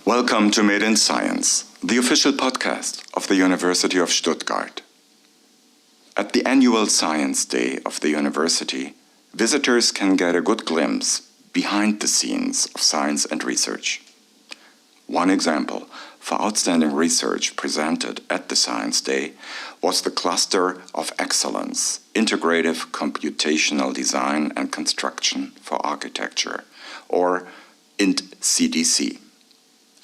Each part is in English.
Welcome to Made in Science, the official podcast of the University of Stuttgart. At the annual Science Day of the university, visitors can get a good glimpse behind the scenes of science and research. One example for outstanding research presented at the Science Day was the Cluster of Excellence, Integrative Computational Design and Construction for Architecture, or INT-CDC.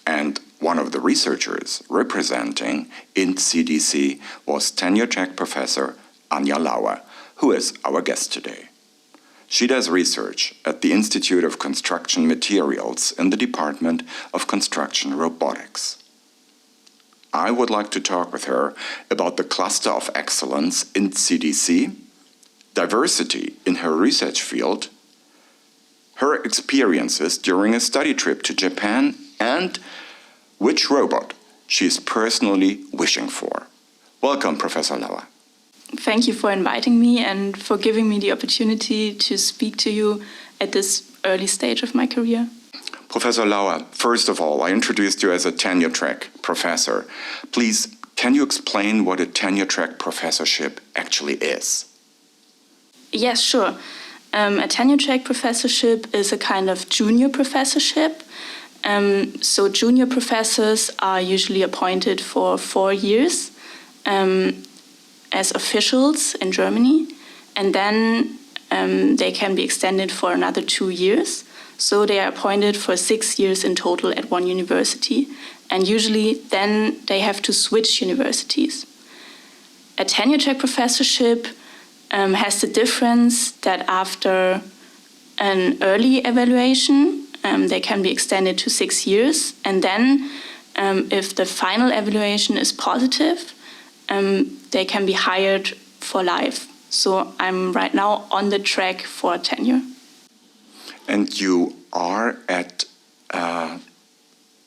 And one of the researchers representing INT-CDC was tenure-track professor Anja Lauer, who is our guest today. She does research at the Institute of Construction Materials in the Department of Construction Robotics. I would like to talk with her about the Cluster of Excellence in CDC, diversity in her research field, her experiences during a study trip to Japan, and which robot she is personally wishing for. Welcome, Professor Lauer. Thank you for inviting me and for giving me the opportunity to speak to you at this early stage of my career. Professor Lauer, first of all, I introduced you as a tenure-track professor. Please, can you explain what a tenure-track professorship actually is? Yes, sure. A tenure-track professorship is a kind of junior professorship. So junior professors are usually appointed for 4 years as officials in Germany, and then they can be extended for another 2 years. So they are appointed for 6 years in total at one university, and usually then they have to switch universities. A tenure-track professorship has the difference that after an early evaluation, they can be extended to 6 years, and then if the final evaluation is positive, they can be hired for life. So I'm right now on the track for tenure. And you are at,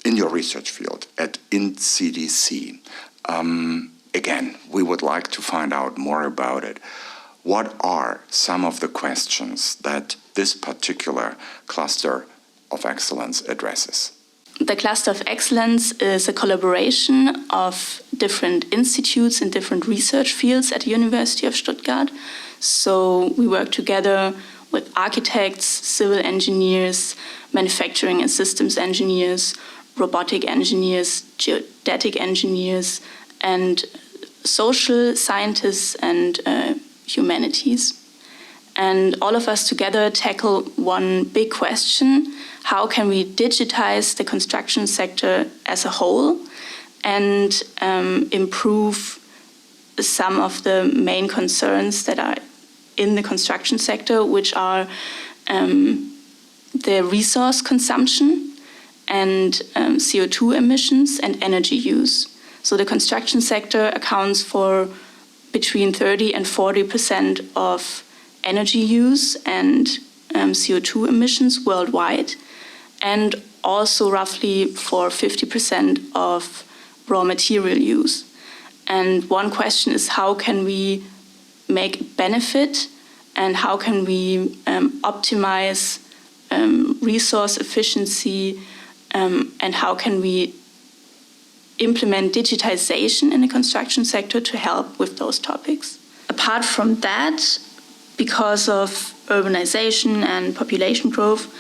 in your research field, at INT-CDC. Again, we would like to find out more about it. What are some of the questions that this particular cluster of excellence addresses? The Cluster of Excellence is a collaboration of different institutes in different research fields at the University of Stuttgart. So we work together with architects, civil engineers, manufacturing and systems engineers, robotic engineers, geodetic engineers, and social scientists and humanities. And all of us together tackle one big question: how can we digitize the construction sector as a whole and improve some of the main concerns that are in the construction sector, which are the resource consumption and CO2 emissions and energy use. So the construction sector accounts for between 30% and 40% of energy use and CO2 emissions worldwide, and also roughly for 50% of raw material use. And one question is, how can we make benefit and how can we optimize resource efficiency and how can we implement digitization in the construction sector to help with those topics. Apart from that, because of urbanization and population growth,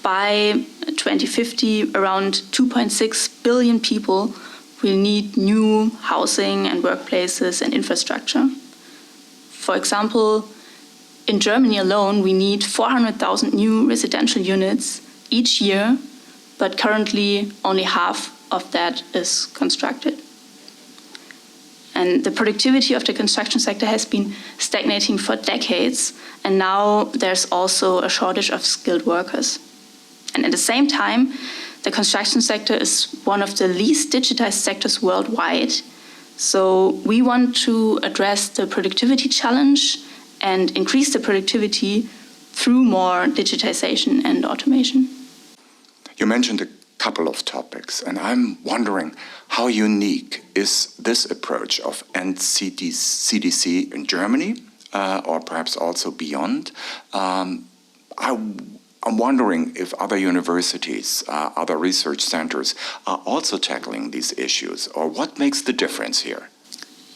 by 2050, around 2.6 billion people will need new housing and workplaces and infrastructure. For example, in Germany alone, we need 400,000 new residential units each year, but currently only half of that is constructed. And the productivity of the construction sector has been stagnating for decades, and now there's also a shortage of skilled workers. And at the same time, the construction sector is one of the least digitized sectors worldwide. So we want to address the productivity challenge and increase the productivity through more digitization and automation. You mentioned a couple of topics, and I'm wondering how unique is this approach of INT-CDC in Germany, or perhaps also beyond. I I'm wondering if other universities, other research centers are also tackling these issues, or what makes the difference here?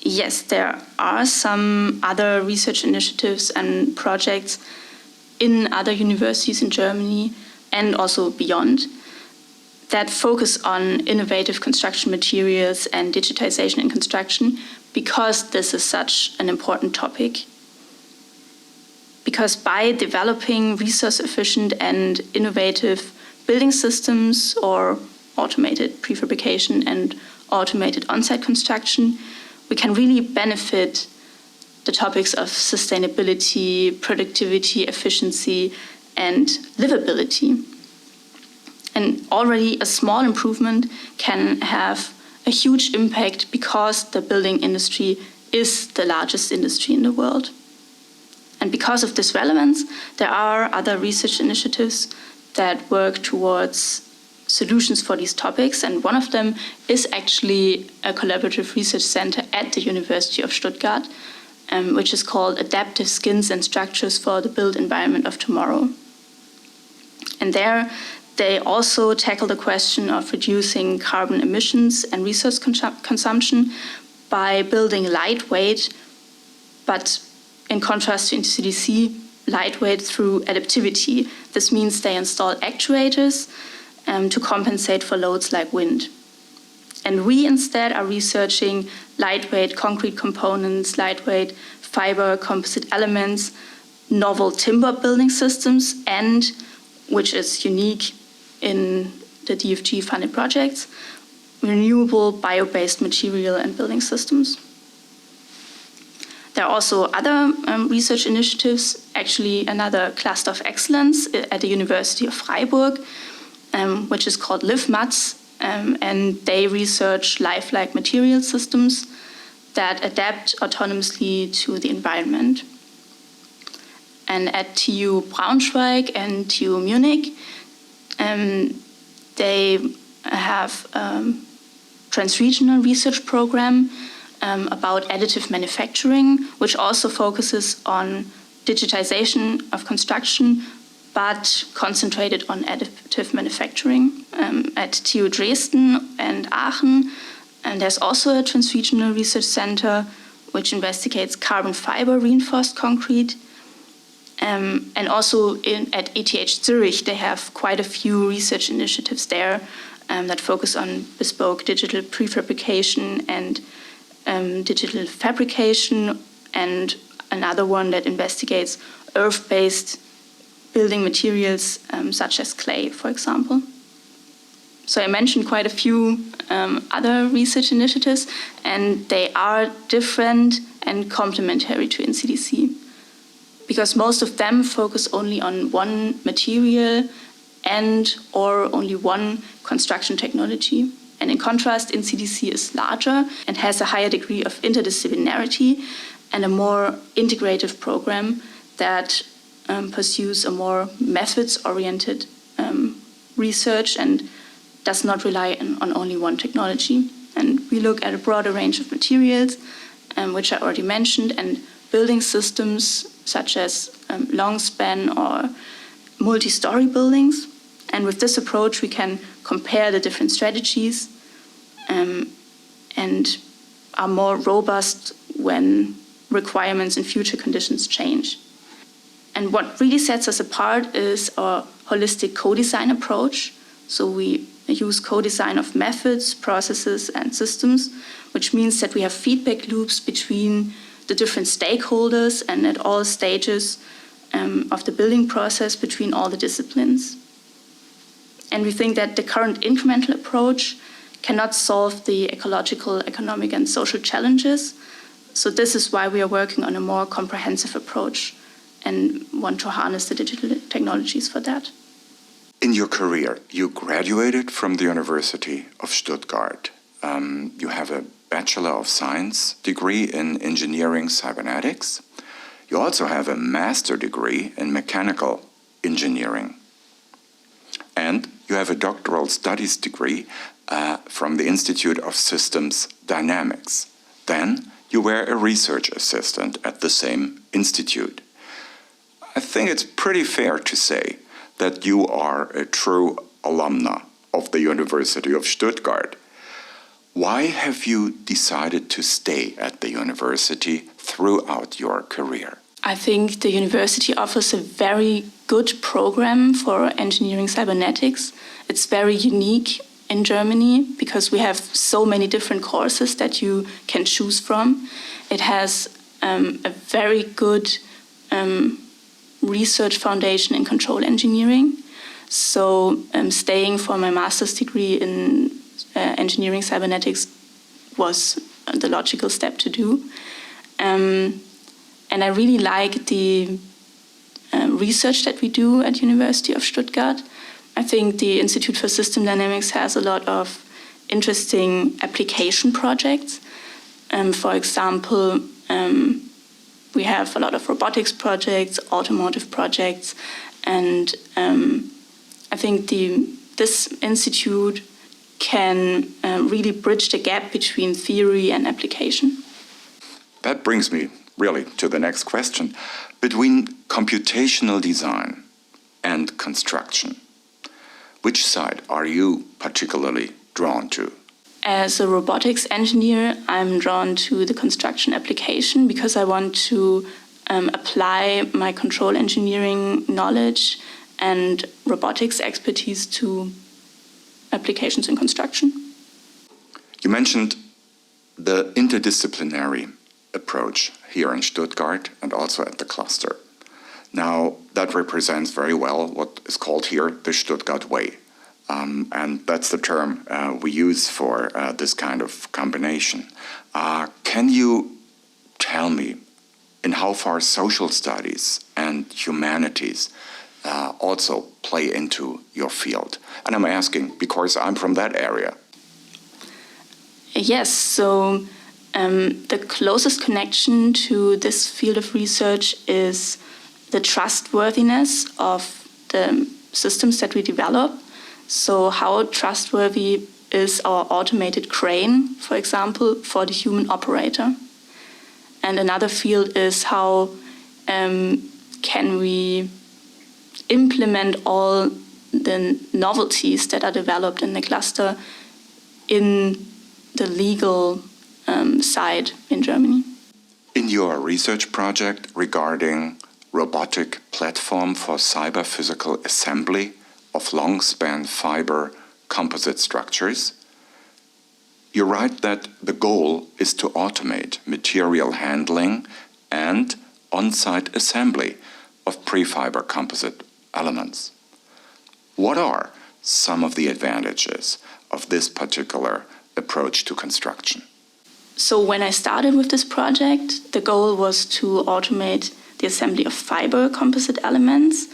Yes, there are some other research initiatives and projects in other universities in Germany and also beyond that focus on innovative construction materials and digitization in construction, because this is such an important topic. Because by developing resource-efficient and innovative building systems or automated prefabrication and automated on-site construction, we can really benefit the topics of sustainability, productivity, efficiency, and livability. And already a small improvement can have a huge impact because the building industry is the largest industry in the world. And because of this relevance, there are other research initiatives that work towards solutions for these topics. And one of them is actually a collaborative research center at the University of Stuttgart, which is called Adaptive Skins and Structures for the Built Environment of Tomorrow. And there, they also tackle the question of reducing carbon emissions and resource consumption by building lightweight, but in contrast to CDC, lightweight through adaptivity. This means they install actuators to compensate for loads like wind. And we instead are researching lightweight concrete components, lightweight fiber composite elements, novel timber building systems, and, which is unique in the DFG-funded projects, renewable bio-based material and building systems. There are also other research initiatives, actually another cluster of excellence at the University of Freiburg, which is called LiveMats, and they research lifelike material systems that adapt autonomously to the environment. And at TU Braunschweig and TU Munich, they have a transregional research program about additive manufacturing, which also focuses on digitization of construction, but concentrated on additive manufacturing. At TU Dresden and Aachen, and there's also a transregional research center which investigates carbon fiber reinforced concrete. And also at ETH Zurich, they have quite a few research initiatives there that focus on bespoke digital prefabrication and digital fabrication, and another one that investigates earth-based building materials such as clay, for example. So I mentioned quite a few other research initiatives, and they are different and complementary to NCDC, because most of them focus only on one material and or only one construction technology. And in contrast, NCDC is larger and has a higher degree of interdisciplinarity and a more integrative program that pursues a more methods-oriented research and does not rely on only one technology. And we look at a broader range of materials, which I already mentioned, and building systems such as long span or multi-story buildings. And with this approach, we can compare the different strategies and are more robust when requirements and future conditions change. And what really sets us apart is our holistic co-design approach. So we use co-design of methods, processes, and systems, which means that we have feedback loops between the different stakeholders and at all stages of the building process between all the disciplines. And we think that the current incremental approach cannot solve the ecological, economic, and social challenges. So this is why we are working on a more comprehensive approach and want to harness the digital technologies for that. In your career, you graduated from the University of Stuttgart. You have a Bachelor of Science degree in Engineering Cybernetics. You also have a Master degree in Mechanical Engineering. And you have a Doctoral Studies degree from the Institute of Systems Dynamics. Then you were a research assistant at the same institute. I think it's pretty fair to say that you are a true alumna of the University of Stuttgart. Why have you decided to stay at the university throughout your career? I think the university offers a very good program for engineering cybernetics. It's very unique in Germany because we have so many different courses that you can choose from. It has a very good research foundation in control engineering. So staying for my master's degree in engineering cybernetics was the logical step to do. And I really like the research that we do at University of Stuttgart. I think the Institute for System Dynamics has a lot of interesting application projects. For example, we have a lot of robotics projects, automotive projects, and I think this institute can really bridge the gap between theory and application. That brings me really to the next question. Between computational design and construction, which side are you particularly drawn to? As a robotics engineer, I'm drawn to the construction application because I want to apply my control engineering knowledge and robotics expertise to applications in construction. You mentioned the interdisciplinary approach here in Stuttgart and also at the cluster. Now, that represents very well what is called here the Stuttgart way. And that's the term we use for this kind of combination. Can you tell me in how far social studies and humanities also play into your field? And I'm asking because I'm from that area. Yes, so the closest connection to this field of research is the trustworthiness of the systems that we develop. So how trustworthy is our automated crane, for example, for the human operator? And another field is how can we implement all the novelties that are developed in the cluster in the legal side in Germany. In your research project regarding robotic platform for cyber-physical assembly of long-span fiber composite structures, you write that the goal is to automate material handling and on-site assembly of pre-fiber composite elements. What are some of the advantages of this particular approach to construction? So when I started with this project, the goal was to automate the assembly of fiber composite elements,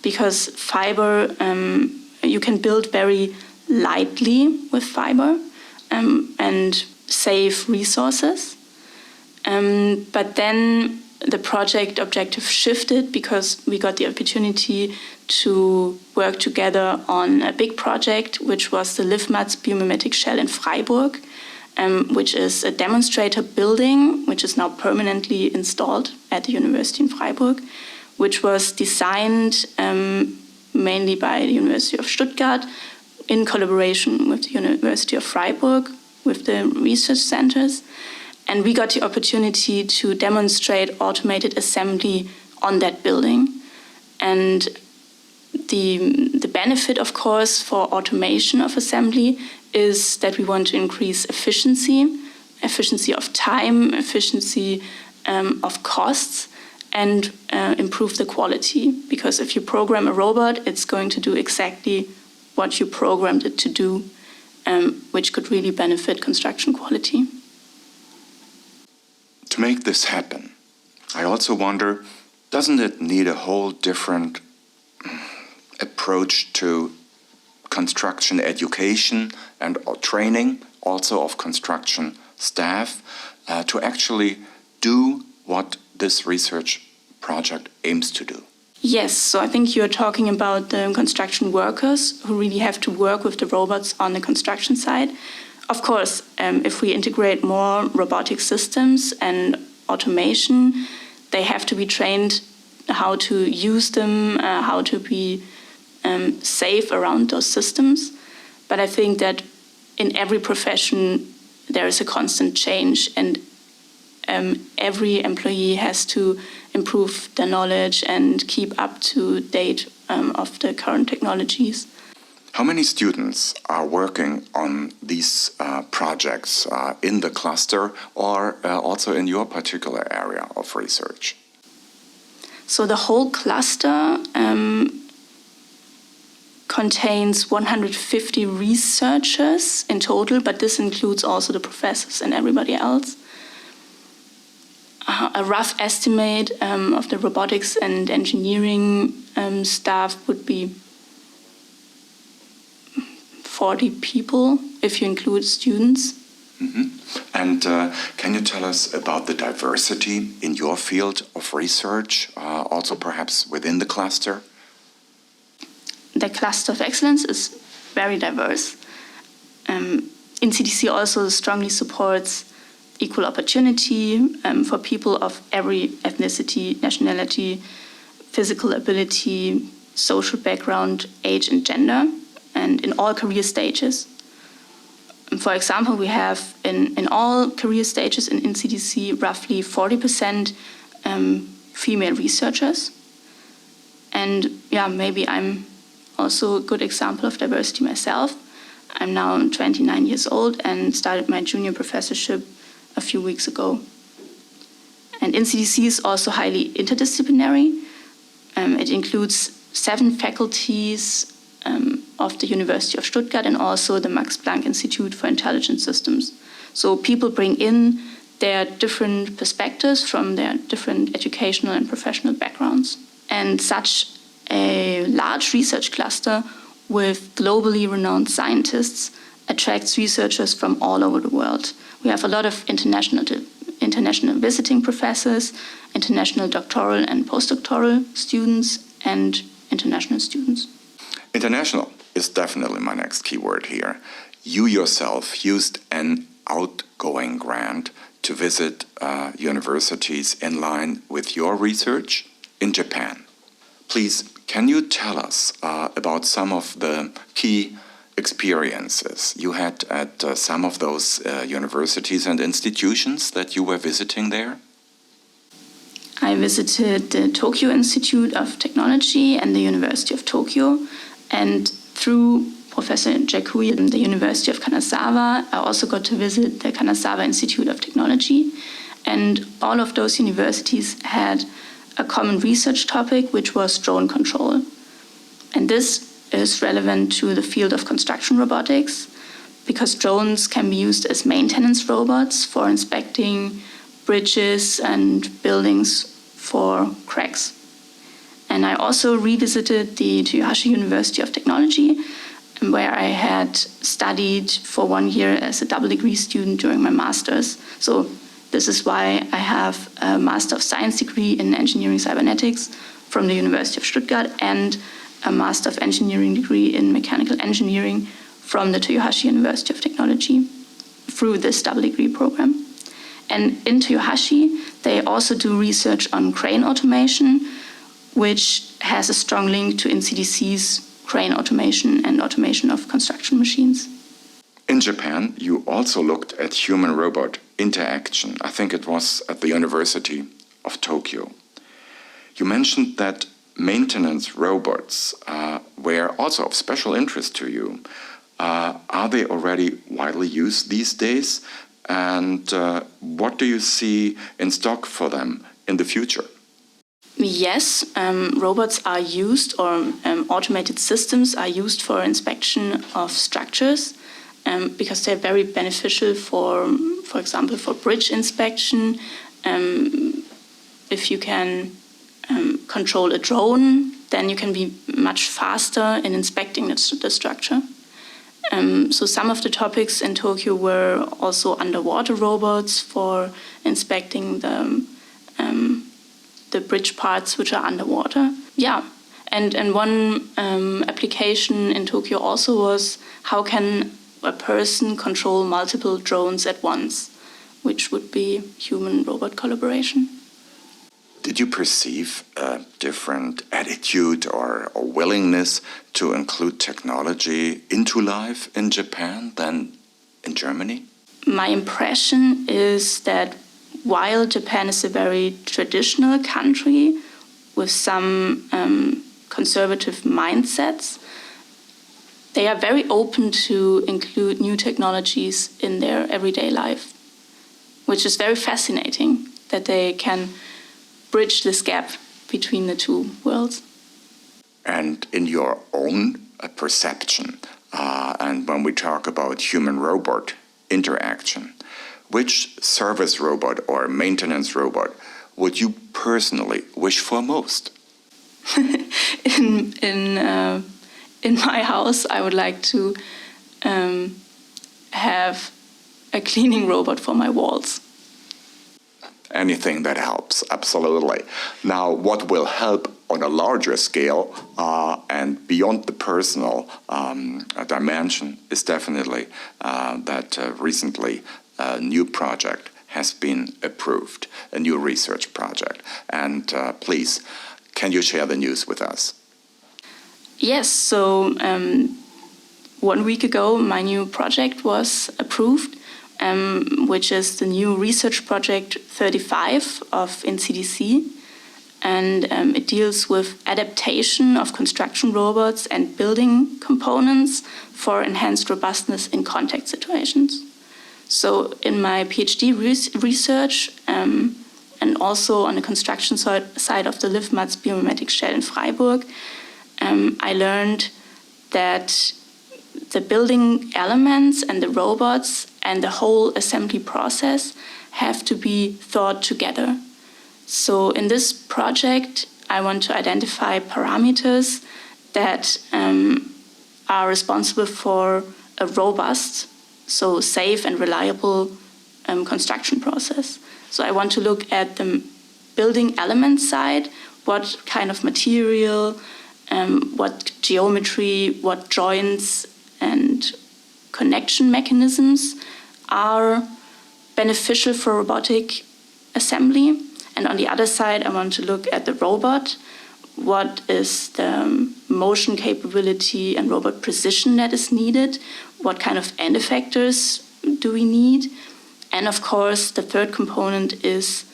because fiber, you can build very lightly with fiber and save resources. But then the project objective shifted because we got the opportunity to work together on a big project, which was the LiveMats biomimetic shell in Freiburg, which is a demonstrator building, which is now permanently installed at the University in Freiburg, which was designed mainly by the University of Stuttgart in collaboration with the University of Freiburg, with the research centers. And we got the opportunity to demonstrate automated assembly on that building. And the benefit, of course, for automation of assembly is that we want to increase efficiency of time, efficiency of costs, and improve the quality. Because if you program a robot, it's going to do exactly what you programmed it to do, which could really benefit construction quality. To make this happen, I also wonder, doesn't it need a whole different approach to construction education and training, also of construction staff, to actually do what this research project aims to do? Yes, so I think you're talking about the construction workers who really have to work with the robots on the construction side. Of course, if we integrate more robotic systems and automation, they have to be trained how to use them, how to be safe around those systems. But I think that in every profession there is a constant change, and every employee has to improve their knowledge and keep up to date of the current technologies. How many students are working on these projects in the cluster or also in your particular area of research? So the whole cluster contains 150 researchers in total, but this includes also the professors and everybody else. A rough estimate of the robotics and engineering staff would be 40 people, if you include students. Mm-hmm. And can you tell us about the diversity in your field of research, also perhaps within the cluster? The cluster of excellence is very diverse. NCDC also strongly supports equal opportunity for people of every ethnicity, nationality, physical ability, social background, age and gender, and in all career stages. For example, we have in all career stages in NCDC roughly 40% female researchers. And yeah, maybe I'm also a good example of diversity myself. I'm now 29 years old and started my junior professorship a few weeks ago. And NCDC is also highly interdisciplinary. It includes 7 faculties of the University of Stuttgart and also the Max Planck Institute for Intelligent Systems. So people bring in their different perspectives from their different educational and professional backgrounds. And such a large research cluster with globally renowned scientists attracts researchers from all over the world. We have a lot of international visiting professors, international doctoral and postdoctoral students, and international students. International is definitely my next keyword here. You yourself used an outgoing grant to visit universities in line with your research in Japan. Please, can you tell us about some of the key experiences you had at some of those universities and institutions that you were visiting there? I visited the Tokyo Institute of Technology and the University of Tokyo, and through Professor Jakui in the University of Kanazawa, I also got to visit the Kanazawa Institute of Technology. And all of those universities had a common research topic, which was drone control. And this is relevant to the field of construction robotics, because drones can be used as maintenance robots for inspecting bridges and buildings for cracks. And I also revisited the Toyohashi University of Technology, where I had studied for 1 year as a double degree student during my master's. So this is why I have a Master of Science degree in Engineering Cybernetics from the University of Stuttgart and a Master of Engineering degree in Mechanical Engineering from the Toyohashi University of Technology through this double degree program. And in Toyohashi, they also do research on crane automation, which has a strong link to NCDC's crane automation and automation of construction machines. In Japan, you also looked at human-robot interaction. I think it was at the University of Tokyo. You mentioned that maintenance robots were also of special interest to you. Are they already widely used these days? And what do you see in stock for them in the future? Yes, robots are used, or automated systems are used for inspection of structures because they're very beneficial for example, for bridge inspection. If you can control a drone, then you can be much faster in inspecting the structure. So some of the topics in Tokyo were also underwater robots for inspecting the bridge parts which are underwater. Yeah, and one application in Tokyo also was how can a person control multiple drones at once, which would be human-robot collaboration. Did you perceive a different attitude or willingness to include technology into life in Japan than in Germany? My impression is that while Japan is a very traditional country with some conservative mindsets, they are very open to include new technologies in their everyday life, which is very fascinating that they can bridge this gap between the two worlds. And in your own perception, and when we talk about human-robot interaction, which service robot or maintenance robot would you personally wish for most? In my house, I would like to have a cleaning robot for my walls. Anything that helps, absolutely. Now, what will help on a larger scale and beyond the personal dimension is definitely that recently a new project has been approved, a new research project. And please, can you share the news with us? Yes, so 1 week ago, my new project was approved, which is the new research project 35 of NCDC. And it deals with adaptation of construction robots and building components for enhanced robustness in contact situations. So in my PhD research, and also on the construction side of the LiftMats biomimetic shell in Freiburg, I learned that the building elements and the robots and the whole assembly process have to be thought together. So in this project, I want to identify parameters that are responsible for a robust, so safe and reliable construction process. So I want to look at the building element side, what kind of material, what geometry, what joints and connection mechanisms are beneficial for robotic assembly. And on the other side, I want to look at the robot. What is the motion capability and robot precision that is needed? What kind of end effectors do we need? And of course, the third component is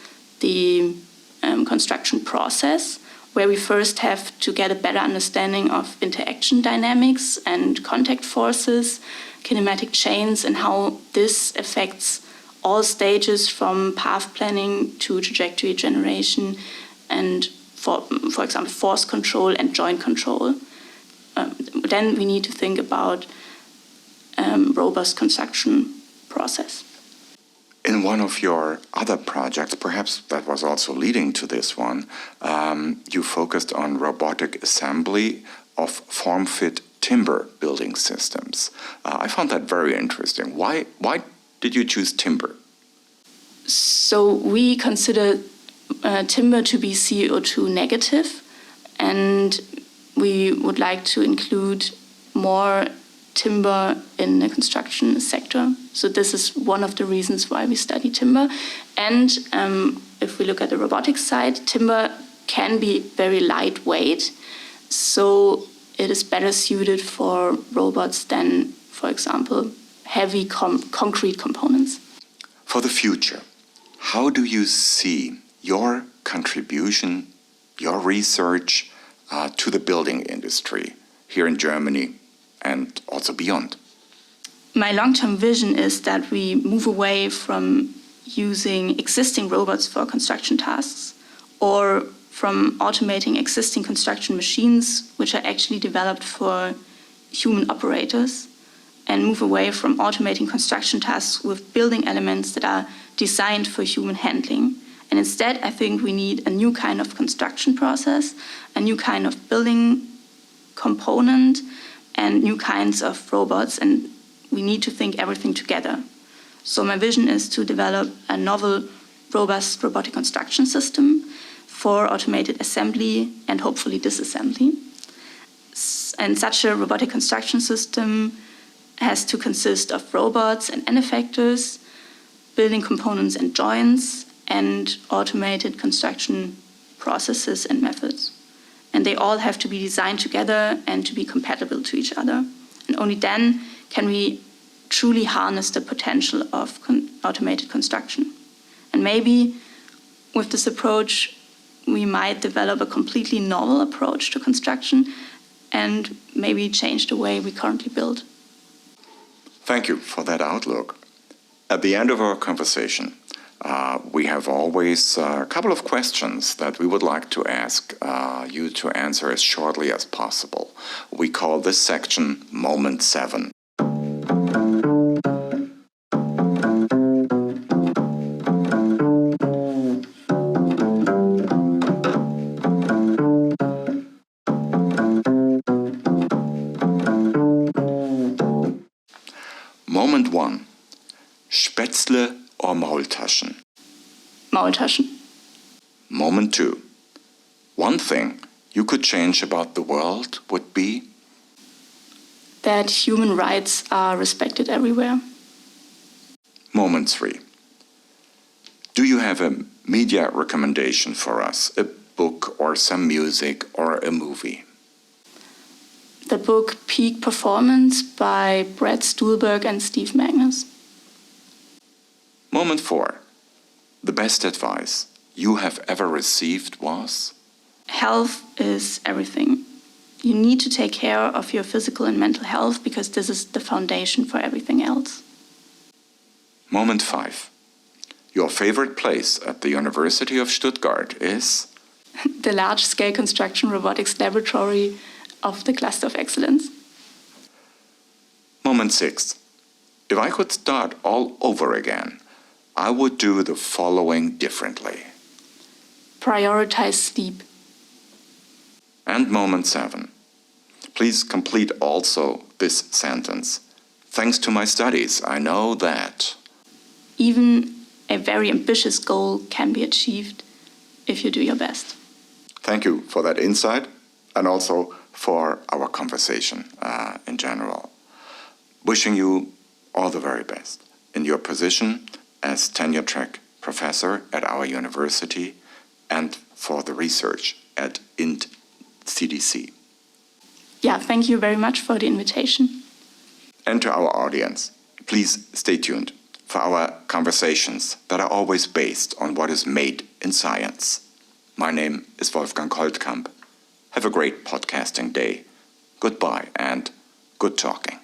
the construction process, where we first have to get a better understanding of interaction dynamics and contact forces, kinematic chains, and how this affects all stages from path planning to trajectory generation and, for example, force control and joint control. Then we need to think about robust construction process. In one of your other projects, perhaps that was also leading to this one, you focused on robotic assembly of form-fit timber building systems. I found that very interesting. Why did you choose timber? So we consider timber to be CO2 negative, and we would like to include more timber in the construction sector. So this is one of the reasons why we study timber. And if we look at the robotics side, timber can be very lightweight. So it is better suited for robots than, for example, heavy concrete components. For the future, how do you see your contribution, your research to the building industry here in Germany and also beyond? My long-term vision is that we move away from using existing robots for construction tasks or from automating existing construction machines, which are actually developed for human operators, and move away from automating construction tasks with building elements that are designed for human handling. And instead, I think we need a new kind of construction process, a new kind of building component, and new kinds of robots, and we need to think everything together. So my vision is to develop a novel, robust robotic construction system for automated assembly and hopefully disassembly. And such a robotic construction system has to consist of robots and end effectors, building components and joints, and automated construction processes and methods. And they all have to be designed together and to be compatible to each other. And only then can we truly harness the potential of automated construction. And maybe with this approach, we might develop a completely novel approach to construction and maybe change the way we currently build. Thank you for that outlook. At the end of our conversation, we have always a couple of questions that we would like to ask you to answer as shortly as possible. We call this section Moment 7. Moment 1. Spätzle or Maultaschen? Maultaschen. Moment 2. One thing you could change about the world would be? That human rights are respected everywhere. Moment 3. Do you have a media recommendation for us? A book or some music or a movie? The book Peak Performance by Brad Stulberg and Steve Magnus. Moment 4. The best advice you have ever received was? Health is everything. You need to take care of your physical and mental health because this is the foundation for everything else. Moment 5. Your favorite place at the University of Stuttgart is? The large-scale construction robotics laboratory of the Cluster of Excellence. Moment 6. If I could start all over again, I would do the following differently. Prioritize sleep. And moment 7. Please complete also this sentence. Thanks to my studies, I know that. Even a very ambitious goal can be achieved if you do your best. Thank you for that insight and also for our conversation in general. Wishing you all the very best in your position as tenure-track professor at our university and for the research at INT CDC. Yeah, thank you very much for the invitation. And to our audience, please stay tuned for our conversations that are always based on what is made in science. My name is Wolfgang Holtkamp. Have a great podcasting day. Goodbye and good talking.